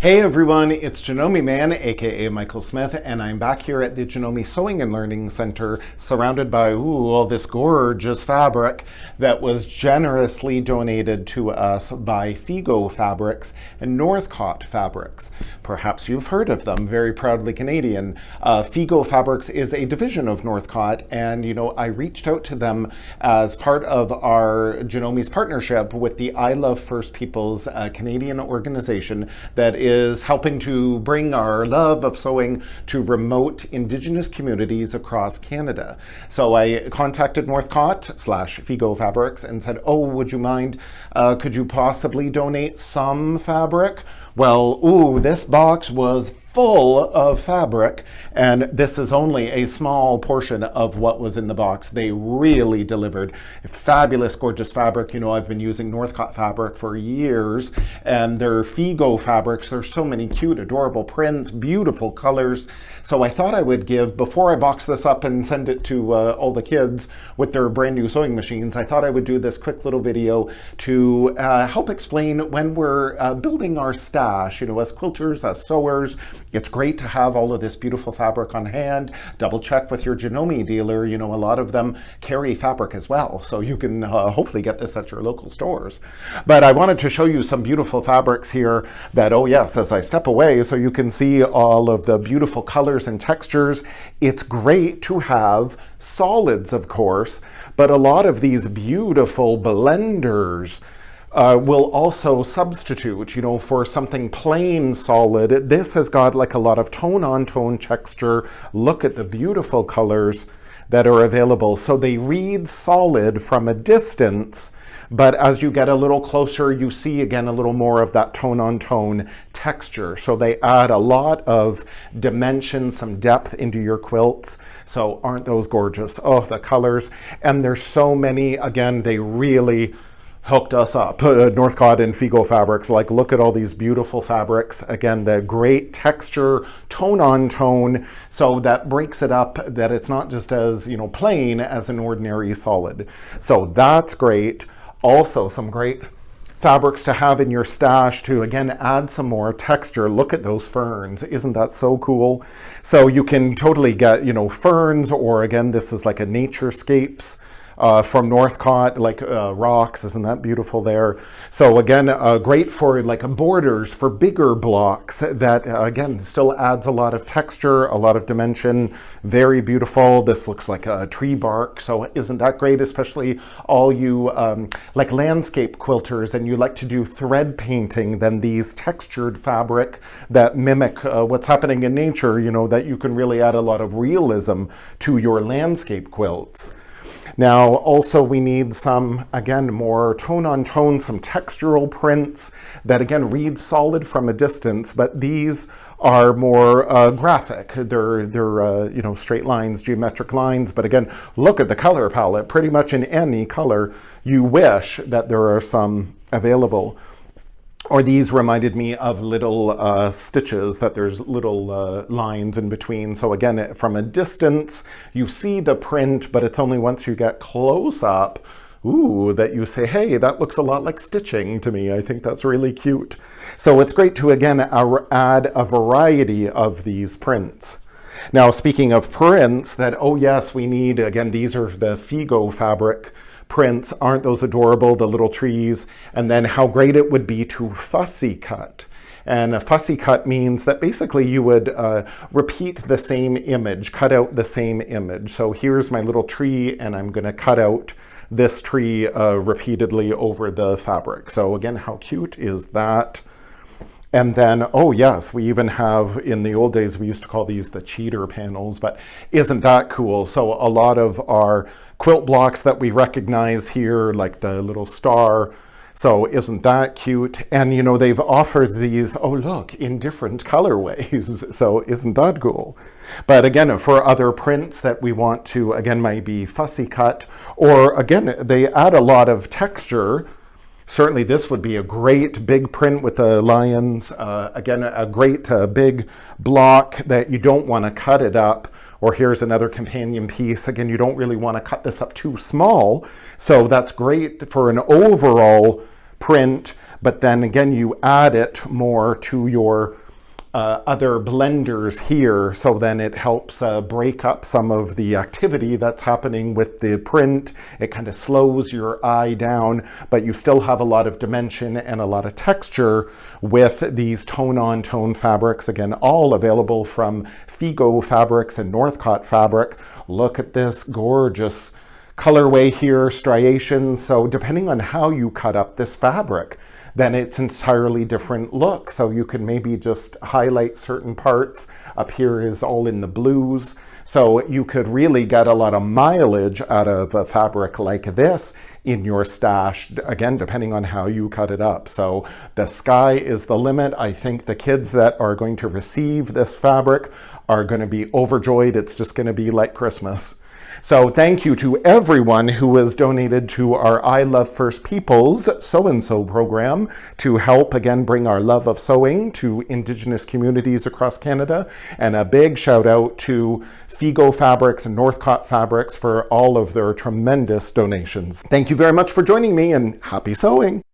Hey everyone, it's Janome Man, aka Michael Smith, and I'm back here at the Janome Sewing and Learning Center, surrounded by all this gorgeous fabric that was generously donated to us by Figo Fabrics and Northcott Fabrics. Perhaps you've heard of them, very proudly Canadian. Figo Fabrics is a division of Northcott, and I reached out to them as part of our Janome's partnership with the I Love First Peoples Canadian organization that is helping to bring our love of sewing to remote Indigenous communities across Canada. So I contacted Northcott/Figo Fabrics and said, oh, would you mind, could you possibly donate some fabric? Well, this box was full of fabric, and this is only a small portion of what was in the box. They really delivered fabulous, gorgeous fabric. I've been using Northcott fabric for years, and their Figo fabrics, there's so many cute, adorable prints, beautiful colors. So I thought I would give, before I box this up and send it to all the kids with their brand new sewing machines, I thought I would do this quick little video to help explain when we're building our stash, as quilters, as sewers. It's great to have all of this beautiful fabric on hand. Double check with your Janome dealer. A lot of them carry fabric as well, so you can hopefully get this at your local stores. But I wanted to show you some beautiful fabrics here that, oh yes, as I step away so you can see all of the beautiful colors and textures. It's great to have solids, of course, but a lot of these beautiful blenders will also substitute, for something plain solid. This has got like a lot of tone-on-tone texture. Look at the beautiful colors that are available. So they read solid from a distance, but as you get a little closer, you see again a little more of that tone-on-tone texture. So they add a lot of dimension, some depth into your quilts. So aren't those gorgeous? Oh, the colors. And there's so many. Again, they really hooked us up. Northcott and Figo Fabrics, look at all these beautiful fabrics. Again, the great texture, tone on tone, so that breaks it up, that it's not just as, plain as an ordinary solid. So that's great. Also, some great fabrics to have in your stash to, again, add some more texture. Look at those ferns. Isn't that so cool? So you can totally get, ferns, or again, this is like a naturescapes from Northcott, rocks. Isn't that beautiful there? So again, great for borders for bigger blocks that again still adds a lot of texture, a lot of dimension. Very beautiful. This looks like a tree bark, so isn't that great? Especially all you landscape quilters and you like to do thread painting, then these textured fabric that mimic what's happening in nature, that you can really add a lot of realism to your landscape quilts. Now, also we need some, again, more tone-on-tone, some textural prints that, again, read solid from a distance, but these are more graphic. They're straight lines, geometric lines, but again, look at the color palette. Pretty much in any color you wish that there are some available. Or these reminded me of little stitches, that there's little lines in between. So again, from a distance, you see the print, but it's only once you get close up, that you say, hey, that looks a lot like stitching to me. I think that's really cute. So it's great to, again, add a variety of these prints. Now, speaking of prints, that, oh yes, we need, again, these are the Figo fabric prints. Aren't those adorable, the little trees? And then how great it would be to fussy cut. And a fussy cut means that basically you would repeat the same image, cut out the same image. So here's my little tree, and I'm going to cut out this tree repeatedly over the fabric. So again, how cute is that? And then, oh yes, we even have, in the old days, we used to call these the cheater panels, but isn't that cool? So a lot of our quilt blocks that we recognize here, like the little star, so isn't that cute? And they've offered these, oh look, in different colorways, so isn't that cool? But again, for other prints that we want to, again, maybe fussy cut, or again, they add a lot of texture. Certainly this would be a great big print with the lions. Again, a great big block that you don't want to cut it up. Or here's another companion piece. Again, you don't really want to cut this up too small. So that's great for an overall print, but then again, you add it more to your other blenders here, so then it helps break up some of the activity that's happening with the print. It kind of slows your eye down, but you still have a lot of dimension and a lot of texture with these tone-on tone fabrics. Again, all available from Figo Fabrics and Northcott Fabric. Look at this gorgeous colorway here, striations. So depending on how you cut up this fabric, then it's entirely different look. So you can maybe just highlight certain parts. Up here is all in the blues. So you could really get a lot of mileage out of a fabric like this in your stash, again, depending on how you cut it up. So the sky is the limit. I think the kids that are going to receive this fabric are going to be overjoyed. It's just going to be like Christmas. So thank you to everyone who has donated to our I Love First Peoples Sew-and-Sew program to help, again, bring our love of sewing to Indigenous communities across Canada. And a big shout out to Figo Fabrics and Northcott Fabrics for all of their tremendous donations. Thank you very much for joining me, and happy sewing!